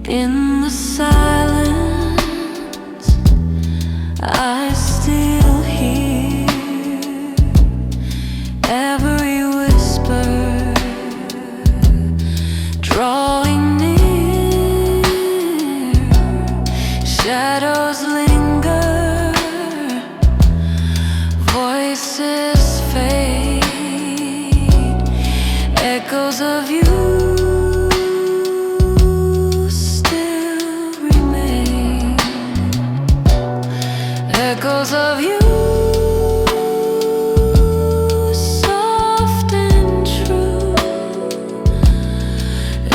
In the silence, I still hear every whisper drawing near. Shadows linger, voices fade, echoes of you echoes of you, soft and true.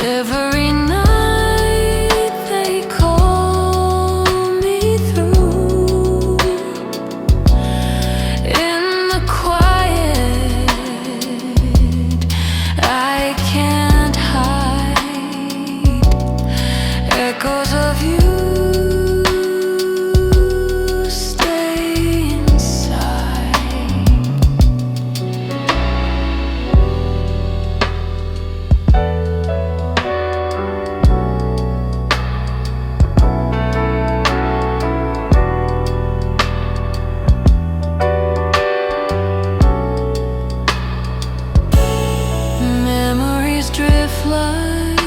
Every night they call me through. In the quiet, I can't hide. Echoes of you. Drift like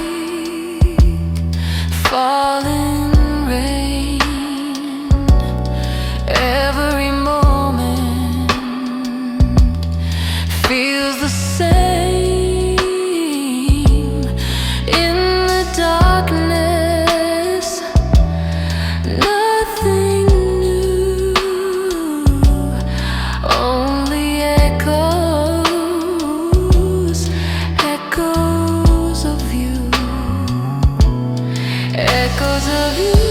falling rain. Every moment feels the same. In the darkness, nothing new, only echoes, echoes of you.